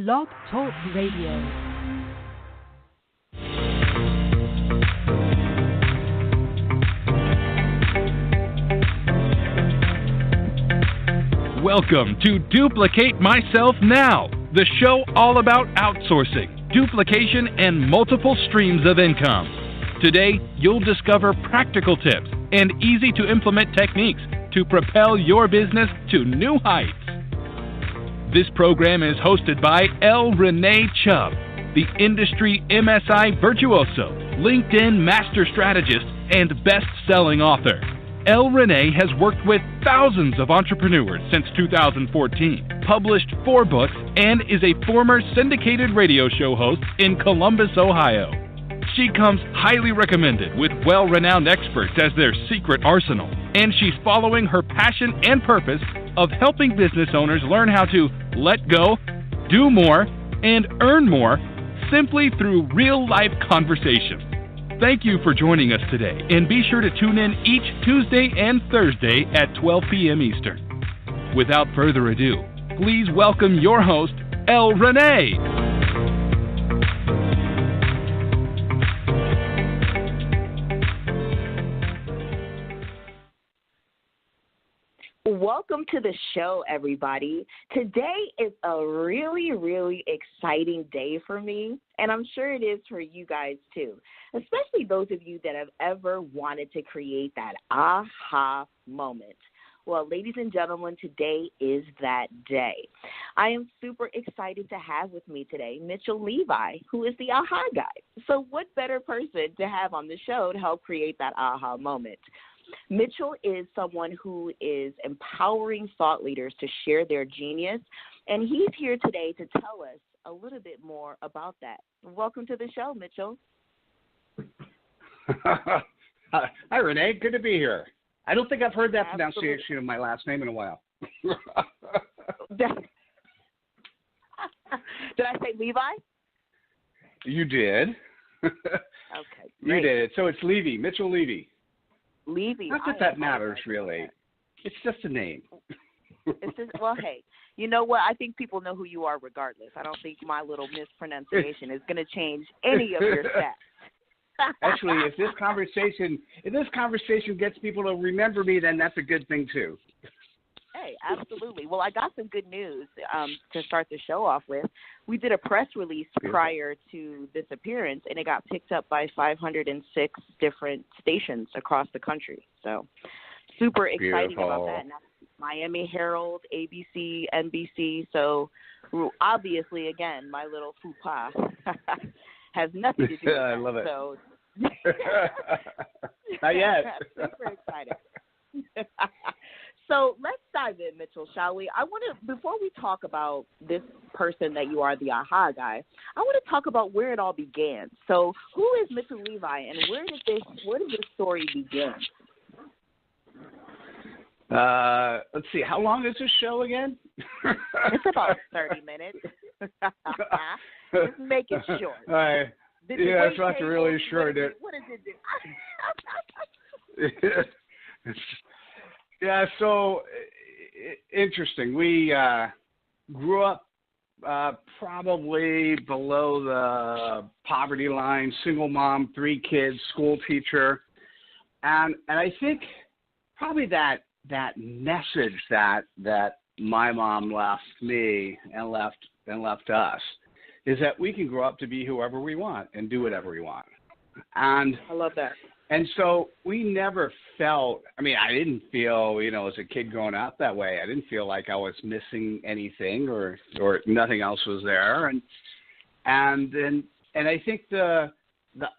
Blog Talk Radio. Welcome to Duplicate Myself Now, the show all about outsourcing, duplication, and multiple streams of income. Today, you'll discover practical tips and easy-to-implement techniques to propel your business to new heights. This program is hosted by Renee Chubb, the industry MSI virtuoso, LinkedIn master strategist, and best-selling author. Renee has worked with thousands of entrepreneurs since 2014, published 4 books, and is a former syndicated radio show host in Columbus, Ohio. She comes highly recommended with well-renowned experts as their secret arsenal, and she's following her passion and purpose of helping business owners learn how to let go, do more, and earn more simply through real-life conversation. Thank you for joining us today, and be sure to tune in each Tuesday and Thursday at 12 p.m. Eastern. Without further ado, please welcome your host, Renee. Welcome to the show, everybody. Today is a really, really exciting day for me, and I'm sure it is for you guys too, especially those of you that have ever wanted to create that aha moment. Well, ladies and gentlemen, today is that day. I am super excited to have with me today Mitchell Levi, who is the aha guy. So what better person to have on the show to help create that aha moment? Mitchell is someone who is empowering thought leaders to share their genius, and he's here today to tell us a little bit more about that. Welcome to the show, Mitchell. Hi, Renee. Good to be here. I don't think I've heard that Absolutely. pronunciation of my last name in a while. Did I say Levi? You did. Okay, You great. did. So it's Levy, Mitchell Levy. Levy. Not that matters, really. It's just a name. It's just, well, hey, you know what? I think people know who you are regardless. I don't think my little mispronunciation is going to change any of your stats. Actually, if this conversation gets people to remember me, then that's a good thing too. Hey, absolutely. Well, I got some good news to start the show off with. We did a press release prior to this appearance, and it got picked up by 506 different stations across the country. So super exciting about that. Now, Miami Herald, ABC, NBC. So obviously, again, my little faux pas has nothing to do with that. I love it. So, not yet. Super excited. So let's dive in, Mitchell, shall we? I want to, before we talk about this person that you are, the aha guy, I want to talk about where it all began. So who is Mitchell Levi, and where did this story begin? Let's see. How long is this show again? It's about 30 minutes. Just make it short. All right. Yeah, it's not really short. What does it do? Yeah, so interesting. We grew up probably below the poverty line, single mom, 3 kids, school teacher, and I think probably that message that my mom left me and left us is that we can grow up to be whoever we want and do whatever we want. And I love that. And so we never felt, I didn't feel, as a kid growing up that way, I didn't feel like I was missing anything or nothing else was there. And I think the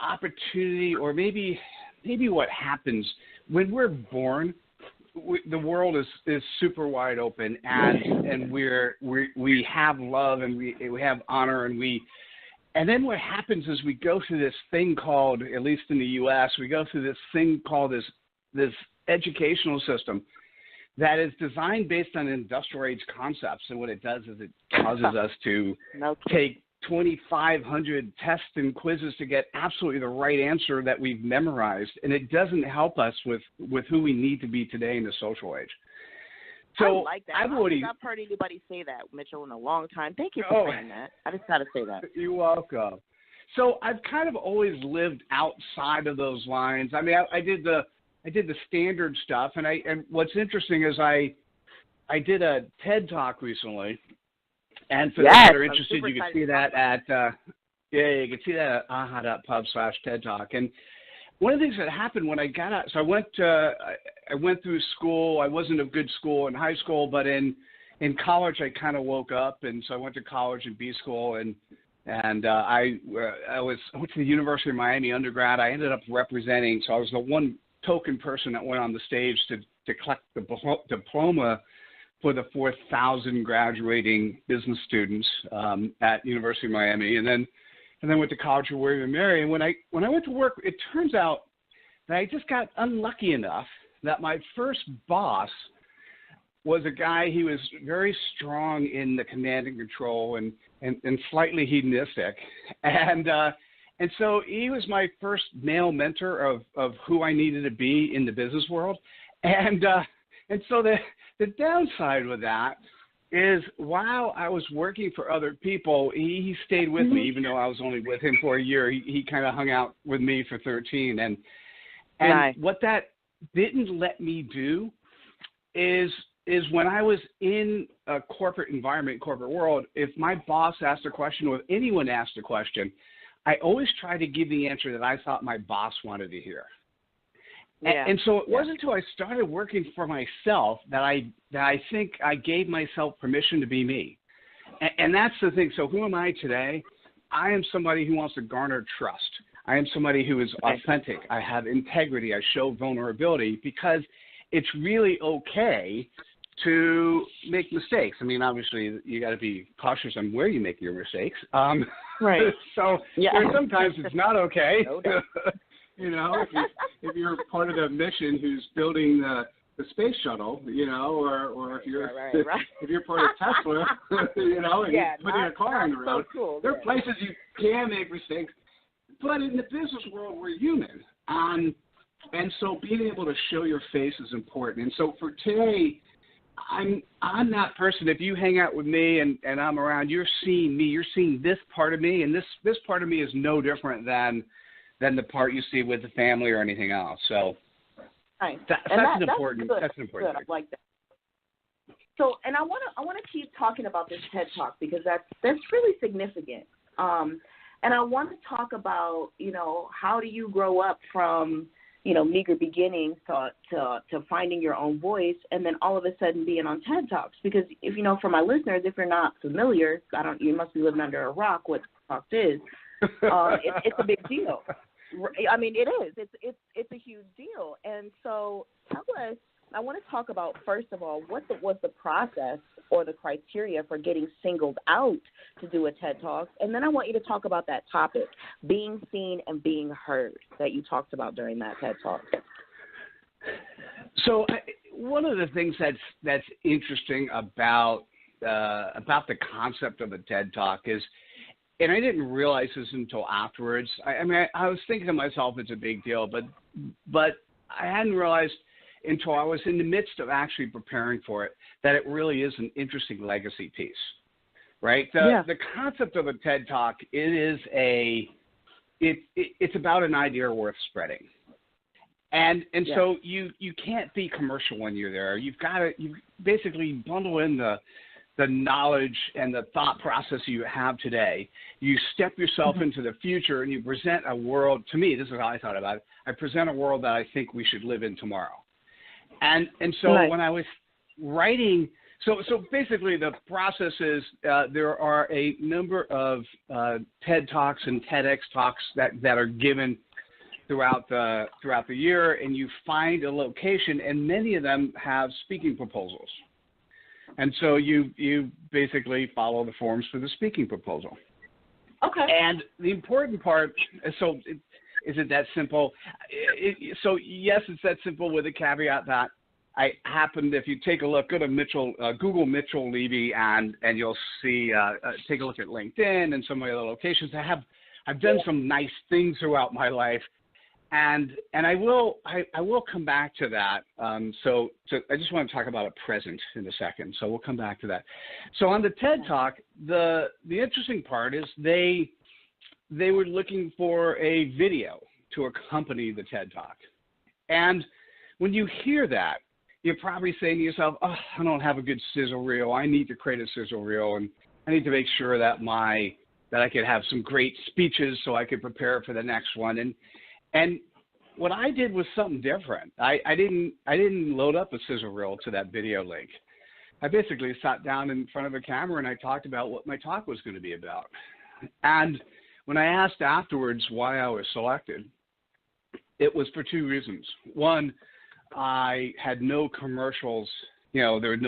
opportunity, or maybe what happens when we're born, the world is super wide open, and we have love, and we have honor, and then what happens is we go through this thing called, at least in the U.S., we go through this thing called this educational system that is designed based on industrial age concepts. And what it does is it causes us to take 2,500 tests and quizzes to get absolutely the right answer that we've memorized. And it doesn't help us with who we need to be today in the social age. So I like that. I've I don't already. think I've heard anybody say that, Mitchell, in a long time. Thank you for saying that. I just got to say that. You're welcome. So I've kind of always lived outside of those lines. I mean, I did the standard stuff, and what's interesting is I did a TED Talk recently, and for those that are interested, you can see that at you can see that at AHAthat.pub/TED Talk. And one of the things that happened when I got out, so I went through school. I wasn't a good school in high school, but in college I kind of woke up, and so I went to college and B school, and I went to the University of Miami undergrad. I ended up representing, so I was the one token person that went on the stage to collect the diploma for the 4,000 graduating business students at University of Miami, and then went to college for William and Mary. And when I went to work, it turns out that I just got unlucky enough that my first boss was a guy. He was very strong in the command and control and slightly hedonistic, and so he was my first male mentor of who I needed to be in the business world, and so the downside with that is while I was working for other people, he stayed with me, even though I was only with him for a year. He kind of hung out with me for 13, and nice. What that didn't let me do is when I was in a corporate environment, corporate world, if my boss asked a question or if anyone asked a question, I always try to give the answer that I thought my boss wanted to hear. Yeah. And so it wasn't until I started working for myself that I think I gave myself permission to be me. And that's the thing. So who am I today? I am somebody who wants to garner trust. I am somebody who is authentic. I have integrity. I show vulnerability because it's really okay to make mistakes. I mean, obviously, you got to be cautious on where you make your mistakes. Right. So sometimes it's not okay. No doubt. You know, if you're part of the mission who's building the space shuttle, you know, or if you're if you're part of Tesla, you know, and you're putting a car on the road, so cool. there are places you can make mistakes. But in the business world, we're human, and so being able to show your face is important. And so for today, I'm that person. If you hang out with me and I'm around, you're seeing me. You're seeing this part of me, and this part of me is no different than the part you see with the family or anything else. So that's an important thing. I like that. So, and I want to keep talking about this TED Talk because that's really significant. And I want to talk about, you know, how do you grow up from, you know, meager beginnings to finding your own voice, and then all of a sudden being on TED Talks. Because if you know, for my listeners, if you're not familiar, you must be living under a rock. What TED Talks is? It's a big deal. I mean, it is. It's a huge deal. And so, tell us. I want to talk about, first of all, what was the process or the criteria for getting singled out to do a TED Talk, and then I want you to talk about that topic, being seen and being heard, that you talked about during that TED Talk. So, one of the things that's interesting about the concept of a TED Talk is, and I didn't realize this until afterwards. I mean, I was thinking to myself, it's a big deal, but I hadn't realized until I was in the midst of actually preparing for it that it really is an interesting legacy piece, right? The concept of a TED Talk, it's about an idea worth spreading. And so you can't be commercial when you're there. You basically bundle in the knowledge and the thought process you have today. You step yourself into the future and you present a world. To me, this is how I thought about it. I present a world that I think we should live in tomorrow. And so when I was writing, so basically the process is there are a number of TED Talks and TEDx talks that are given throughout the year, and you find a location, and many of them have speaking proposals. And so you basically follow the forms for the speaking proposal. Okay. And the important part, so is it that simple? So yes, it's that simple with a caveat that I happened, if you take a look, go to Google Mitchell Levy, and you'll see, take a look at LinkedIn and some of the other locations. I've done some nice things throughout my life. And I will come back to that. So I just want to talk about a present in a second. So we'll come back to that. So on the TED Talk, the interesting part is they were looking for a video to accompany the TED Talk. And when you hear that, you're probably saying to yourself, oh, I don't have a good sizzle reel. I need to create a sizzle reel, and I need to make sure that I could have some great speeches so I could prepare for the next one. And what I did was something different. I didn't load up a sizzle reel to that video link. I basically sat down in front of a camera and I talked about what my talk was going to be about. And when I asked afterwards why I was selected, it was for two reasons. One, I had no commercials. You know, there was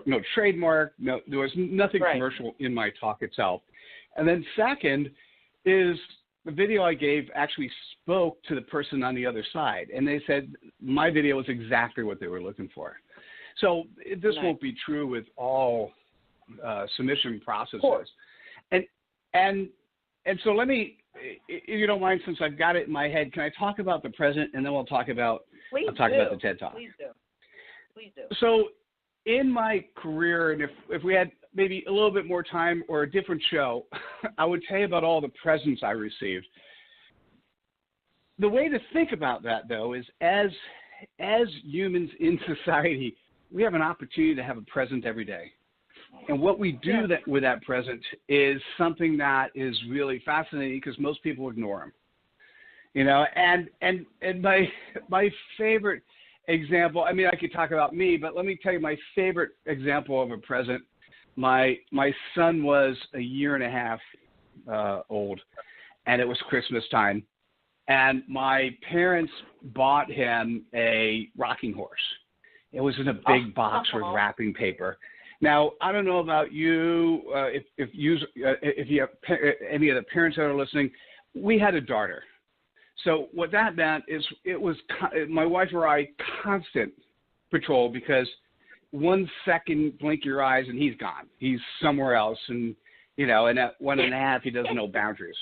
no trademark. There was nothing commercial in my talk itself. And then second is the video I gave actually spoke to the person on the other side, and they said my video was exactly what they were looking for. So this won't be true with all submission processes. And so let me, if you don't mind, since I've got it in my head, can I talk about the present, and then we'll talk about about the TED Talk. Please do. So in my career, and if we had maybe a little bit more time or a different show, I would tell you about all the presents I received. The way to think about that, though, is as humans in society, we have an opportunity to have a present every day. And what we do with that present is something that is really fascinating because most people ignore them. You know, and my favorite example, I mean, I could talk about me, but let me tell you my favorite example of a present. My son was a year and a half old, and it was Christmas time, and my parents bought him a rocking horse. It was in a big box with wrapping paper. Now, I don't know about you, if you have any of the parents that are listening, we had a darter. So what that meant is it was my wife or I constant patrol because 1 second blink your eyes and he's gone. He's somewhere else, and and at 1.5 he doesn't know boundaries.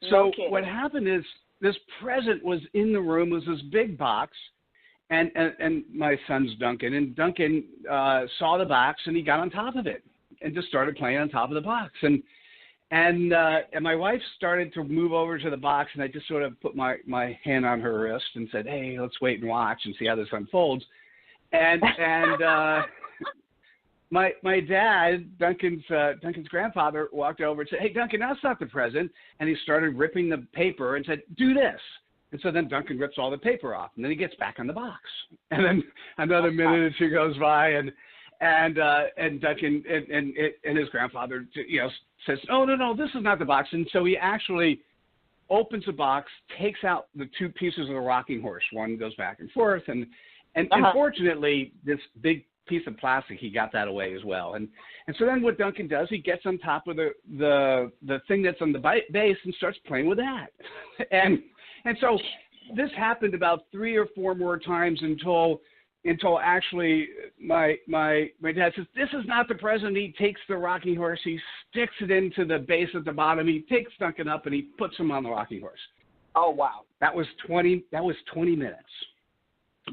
So what happened is this present was in the room, was this big box, and my son's Duncan, and Duncan saw the box and he got on top of it and just started playing on top of the box. And my wife started to move over to the box, and I just sort of put my hand on her wrist and said, hey, let's wait and watch and see how this unfolds. And my dad, Duncan's grandfather, walked over and said, hey, Duncan, that's not the present. And he started ripping the paper and said, do this. And so then Duncan rips all the paper off, and then he gets back on the box. And then another minute or two goes by, and Duncan and his grandfather, says, oh, no, this is not the box. And so he actually opens the box, takes out the two pieces of the rocking horse. One goes back and forth. And fortunately, this big piece of plastic, he got that away as well. And so then what Duncan does, he gets on top of the thing that's on the base and starts playing with that. And so this happened about 3 or 4 more times until actually my dad says, this is not the present. He takes the rocking horse, he sticks it into the base at the bottom, he takes Duncan up and he puts him on the rocking horse. Oh, wow. That was 20 minutes.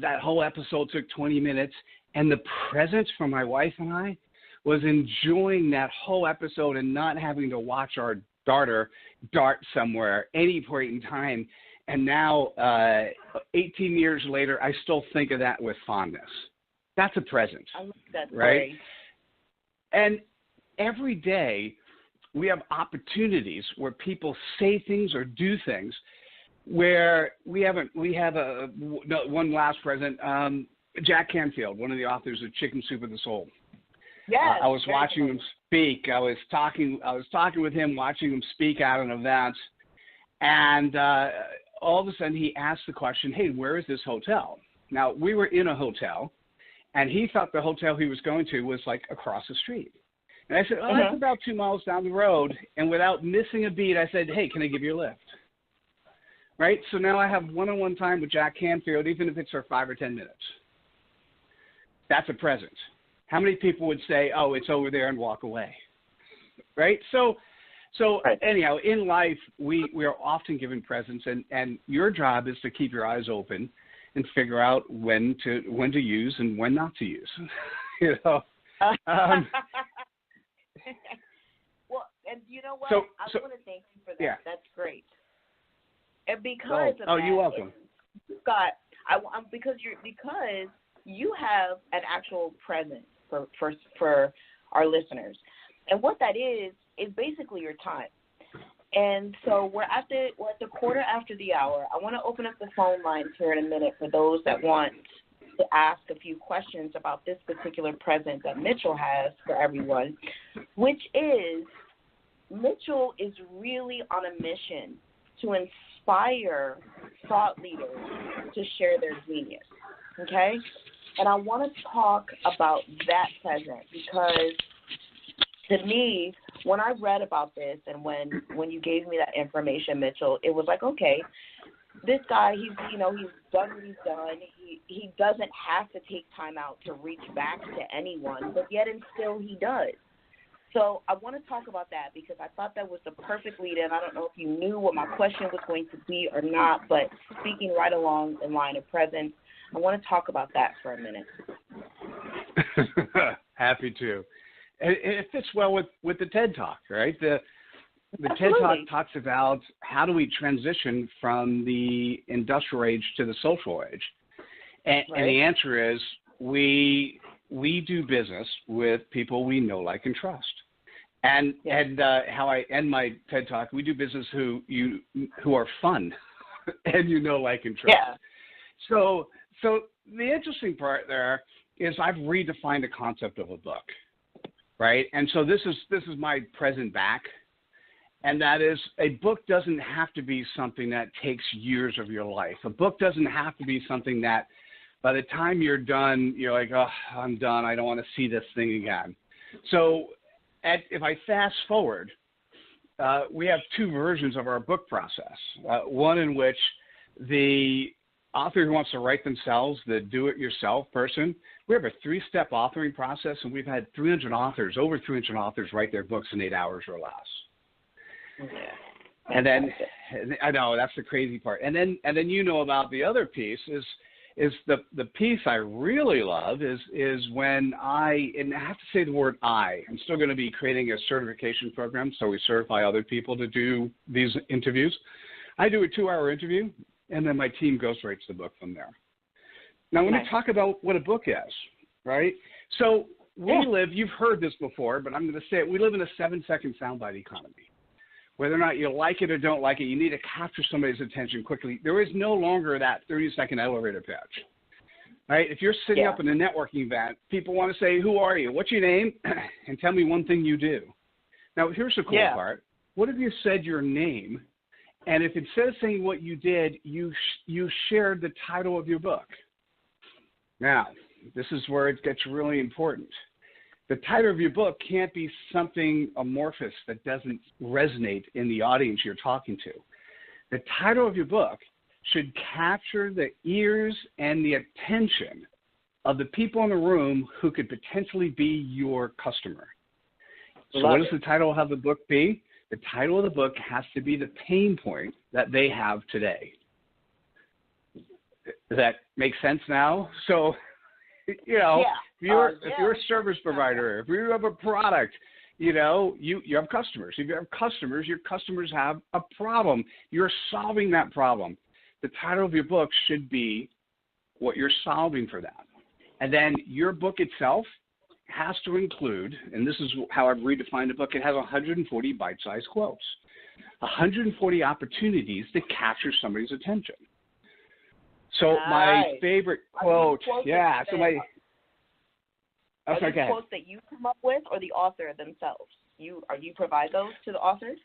That whole episode took 20 minutes, and the presence for my wife and I was enjoying that whole episode and not having to watch our daughter dart somewhere any point in time. And now, 18 years later, I still think of that with fondness. That's a present. I love that, right? And every day we have opportunities where people say things or do things where we have one last present. Jack Canfield, one of the authors of Chicken Soup of the Soul. Yes. I was watching him speak. I was talking with him, watching him speak at an event, and all of a sudden he asked the question, hey, where is this hotel? Now, we were in a hotel, and he thought the hotel he was going to was like across the street. And I said, oh, that's about 2 miles down the road. And without missing a beat, I said, hey, can I give you a lift? Right? So now I have one-on-one time with Jack Canfield, even if it's for 5 or 10 minutes. That's a present. How many people would say, oh, it's over there, and walk away? Right? So So Right. anyhow, in life, we are often given presents, and your job is to keep your eyes open and figure out when to use and when not to use. You know. Well, and you know what? So I want to thank you for that. Yeah. That's great. And because of that, you're welcome. Because you have an actual present for our listeners, and what that is basically your time. And so we're at the quarter after the hour. I want to open up the phone lines here in a minute for those that want to ask a few questions about this particular present that Mitchell has for everyone, which is Mitchell is really on a mission to inspire thought leaders to share their genius, okay? And I want to talk about that present because to me, when I read about this and when you gave me that information, Mitchell, it was like, okay, this guy, he's done what he's done. He doesn't have to take time out to reach back to anyone, but yet and still he does. So I want to talk about that because I thought that was the perfect lead in. I don't know if you knew what my question was going to be or not, but speaking right along the line of presence, I want to talk about that for a minute. Happy to. And it fits well with the TED Talk, right? The Absolutely. TED Talk talks about how do we transition from the industrial age to the social age. And the answer is we do business with people we know, like, and trust. And how I end my TED Talk, we do business who are fun and like, and trust. Yeah. So the interesting part there is I've redefined the concept of a book, right? And so this is my present back, and that is a book doesn't have to be something that takes years of your life. A book doesn't have to be something that by the time you're done, you're like, oh, I'm done. I don't want to see this thing again. So if I fast forward, we have two versions of our book process. One in which the author who wants to write themselves, the do-it-yourself person, we have a 3-step authoring process, and we've had over 300 authors write their books in 8 hours or less. Yeah. And then, I know, that's the crazy part. And then about the other piece is the piece I really love is when and I have to say the word I'm still going to be creating a certification program, so we certify other people to do these interviews. I do a 2-hour interview, and then my team ghostwrites the book from there. Now, let me talk about what a book is, right? So you've heard this before, but I'm going to say it. We live in a 7-second soundbite economy. Whether or not you like it or don't like it, you need to capture somebody's attention quickly. There is no longer that 30-second elevator pitch, right? If you're sitting up in a networking event, people want to say, who are you? What's your name? And tell me one thing you do. Now, here's the cool part. What if you said your name, and if instead of saying what you did, you shared the title of your book? Now, this is where it gets really important. The title of your book can't be something amorphous that doesn't resonate in the audience you're talking to. The title of your book should capture the ears and the attention of the people in the room who could potentially be your customer. So what does the title of the book be? The title of the book has to be the pain point that they have today. Does that make sense now? So, if you're a service provider, if you have a product, you have customers. If you have customers, your customers have a problem. You're solving that problem. The title of your book should be what you're solving for them. And then your book itself has to include, and this is how I've redefined the book, it has 140 bite-sized quotes, 140 opportunities to capture somebody's attention. So my favorite quote, Are these quotes that you come up with, or the author themselves? You provide those to the authors?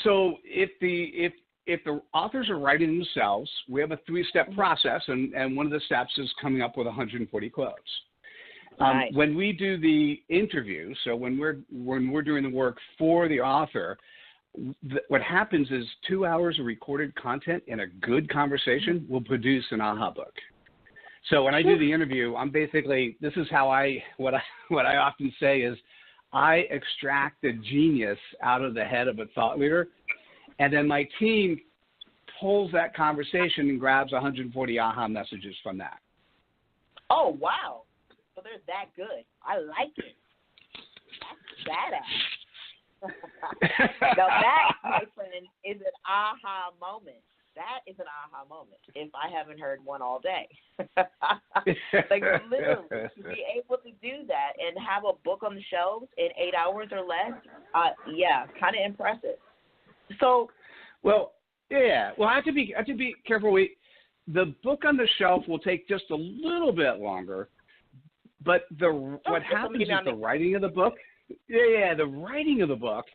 So if the authors are writing themselves, we have a 3-step process, and one of the steps is coming up with 140 quotes. Nice. When we do the interview, so when we're doing the work for the author, what happens is 2 hours of recorded content in a good conversation will produce an AHA book. So when I do the interview, I'm basically, this is how what I often say is, I extract the genius out of the head of a thought leader, and then my team pulls that conversation and grabs 140 aha messages from that. Oh, wow. So they're that good. I like it. That's badass. Now that, my friend, is an aha moment. That is an aha moment if I haven't heard one all day. Like, literally, to be able to do that and have a book on the shelves in 8 hours or less, yeah, kind of impressive. So, well, yeah. Well, I have to be careful. The book on the shelf will take just a little bit longer, but what happens is the writing of the book. Yeah, the writing of the book.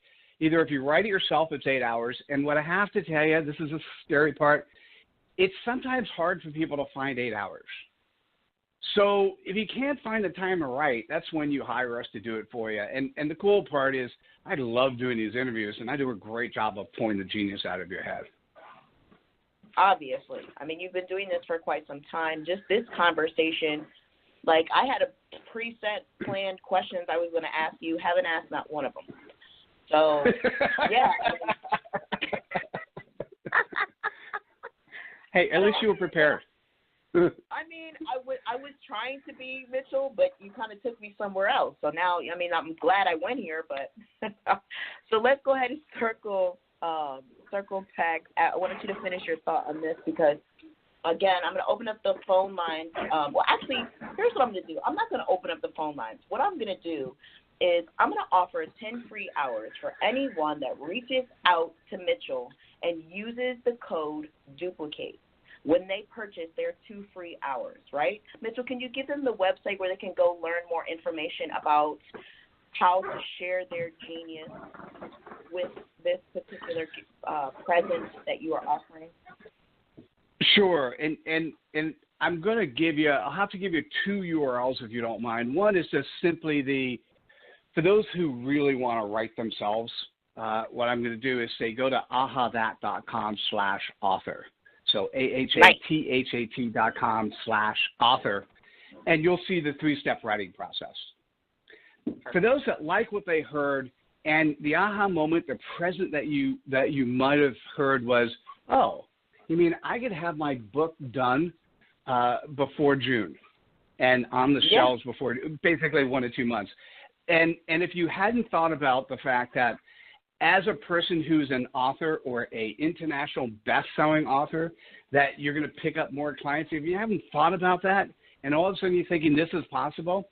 Either if you write it yourself, it's 8 hours. And what I have to tell you, this is a scary part, it's sometimes hard for people to find 8 hours. So if you can't find the time to write, that's when you hire us to do it for you. And the cool part is I love doing these interviews, and I do a great job of pulling the genius out of your head. Obviously. I mean, you've been doing this for quite some time. Just this conversation, like I had a preset planned questions I was going to ask you, haven't asked not one of them. So, yeah. Hey, at least you were prepared. I mean, I was trying to be, Mitchell, but you kind of took me somewhere else. So now, I mean, I'm glad I went here, but so let's go ahead and circle back. I wanted you to finish your thought on this because, again, I'm going to open up the phone lines. Well, actually, here's what I'm going to do. I'm not going to open up the phone lines. What I'm going to do is I'm going to offer 10 free hours for anyone that reaches out to Mitchell and uses the code DUPLICATE when they purchase their 2 free hours, right? Mitchell, can you give them the website where they can go learn more information about how to share their genius with this particular present that you are offering? Sure, and I'm going to give you, I'll have to give you 2 URLs if you don't mind. One is just simply for those who really want to write themselves, what I'm going to do is say go to AHAthat.com/author. So AHAthat.com/author, and you'll see the 3-step writing process. For those that like what they heard, and the aha moment, the present that you might have heard was, oh, you mean I could have my book done before June and on the shelves before basically 1 to 2 months. And if you hadn't thought about the fact that as a person who's an author or a international best-selling author, that you're going to pick up more clients, if you haven't thought about that and all of a sudden you're thinking this is possible,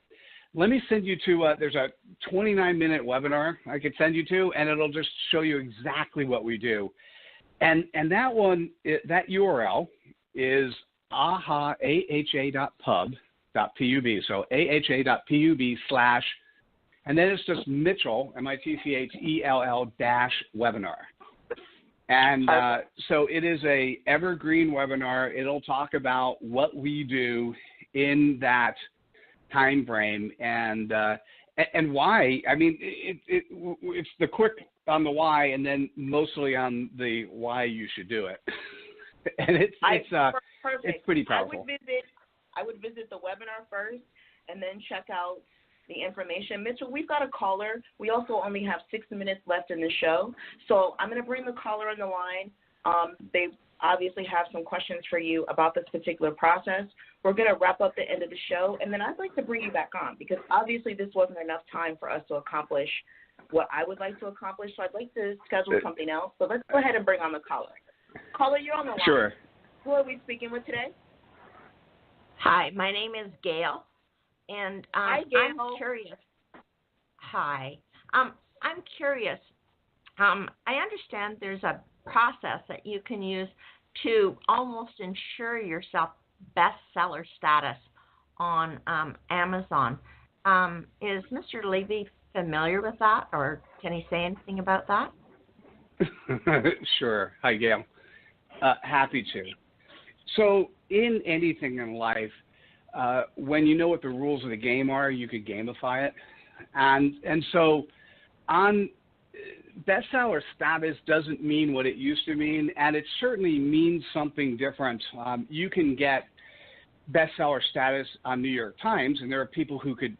let me send you to there's a 29-minute webinar I could send you to, and it'll just show you exactly what we do. And that one, that URL is AHA.pub.pub. So AHA.pub/ and then it's just Mitchell, MITCHELL -webinar. And so it is a evergreen webinar. It'll talk about what we do in that time frame and why. I mean, it's the quick on the why, and then mostly on the why you should do it. And it's pretty powerful. I would visit the webinar first, and then check out the information. Mitchell, we've got a caller. We also only have 6 minutes left in the show, so I'm going to bring the caller on the line. They obviously have some questions for you about this particular process. We're going to wrap up the end of the show, and then I'd like to bring you back on because obviously this wasn't enough time for us to accomplish what I would like to accomplish, so I'd like to schedule something else. So let's go ahead and bring on the caller. Caller, you're on the line. Sure. Who are we speaking with today? Hi, my name is Gail, and Hi, Gail. I'm curious. Hi. I'm curious. I understand there's a process that you can use to almost ensure yourself bestseller status on Amazon. Is Mr. Levy familiar with that, or can he say anything about that? Sure. Hi, Gail. Happy to. So in anything in life, when you know what the rules of the game are, you could gamify it. And so on bestseller status doesn't mean what it used to mean, and it certainly means something different. You can get bestseller status on New York Times, and there are people who could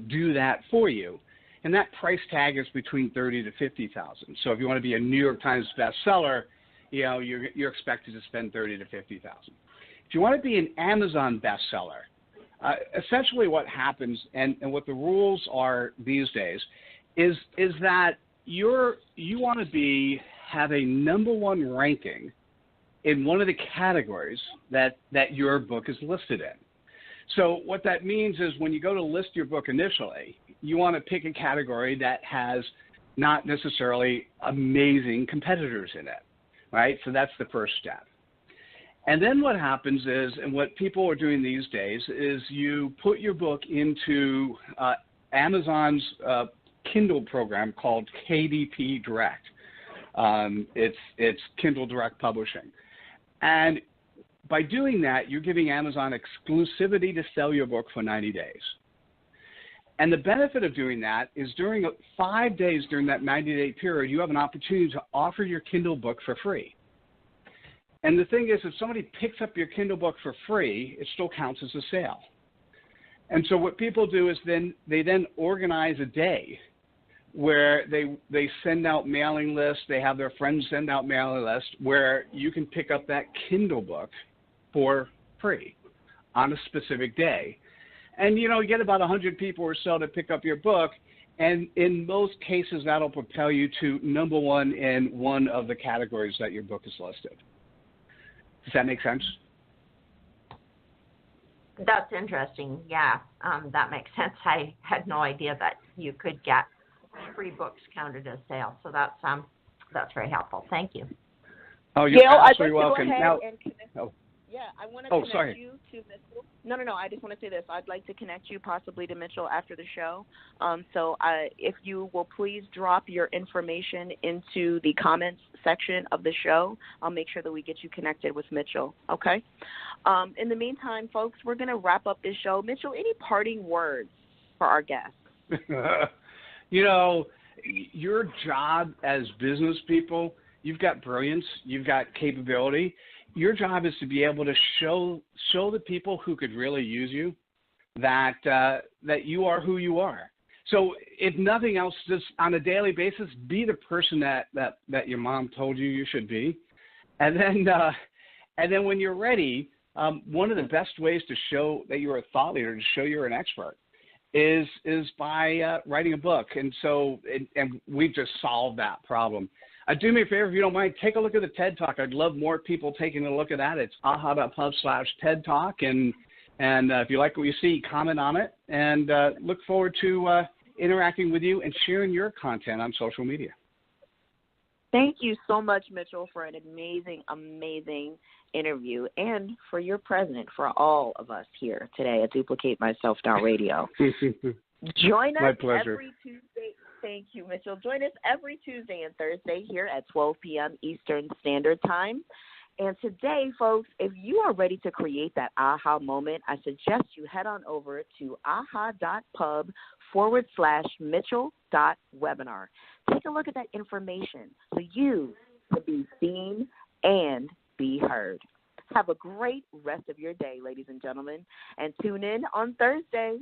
do that for you. and that price tag is between $30,000 to $50,000. So if you want to be a New York Times bestseller, you're expected to spend $30,000 to $50,000. If you want to be an Amazon bestseller, essentially what happens and what the rules are these days is that you want to have a number one ranking in one of the categories that your book is listed in. So what that means is when you go to list your book initially, you want to pick a category that has not necessarily amazing competitors in it, right? So that's the first step. And then what happens is, and what people are doing these days, is you put your book into Amazon's Kindle program called KDP Direct. It's Kindle Direct Publishing. And by doing that, you're giving Amazon exclusivity to sell your book for 90 days. And the benefit of doing that is during 5 days during that 90-day period, you have an opportunity to offer your Kindle book for free. And the thing is, if somebody picks up your Kindle book for free, it still counts as a sale. And so what people do is they organize a day where they send out mailing lists, they have their friends send out mailing lists where you can pick up that Kindle book for free on a specific day. And, you get about 100 people or so to pick up your book, and in most cases that'll propel you to number one in one of the categories that your book is listed. Does that make sense? That's interesting. Yeah, that makes sense. I had no idea that you could get free books counted as sales. So that's very helpful. Thank you. Oh, you're absolutely welcome. I want to connect you to Mitchell. No. I just want to say this. I'd like to connect you possibly to Mitchell after the show. If you will please drop your information into the comments section of the show, I'll make sure that we get you connected with Mitchell. Okay? In the meantime, folks, we're going to wrap up this show. Mitchell, any parting words for our guests? Your job as business people, you've got brilliance, you've got capability. Your job is to be able to show the people who could really use you that you are who you are. So if nothing else, just on a daily basis, be the person that your mom told you should be. And then when you're ready, one of the best ways to show that you're a thought leader, to show you're an expert, is by writing a book. And we've just solved that problem. Do me a favor, if you don't mind, take a look at the TED Talk. I'd love more people taking a look at that. It's AHAthat.pub/TED Talk. And if you like what you see, comment on it. And look forward to interacting with you and sharing your content on social media. Thank you so much, Mitchell, for an amazing, amazing interview and for your presence for all of us here today at Duplicate Myself Now Radio. Join us My pleasure. Every Tuesday. Thank you, Mitchell. Join us every Tuesday and Thursday here at 12 p.m. Eastern Standard Time. And today, folks, if you are ready to create that aha moment, I suggest you head on over to aha.pub/Mitchell.webinar. Take a look at that information so you can be seen and be heard. Have a great rest of your day, ladies and gentlemen, and tune in on Thursday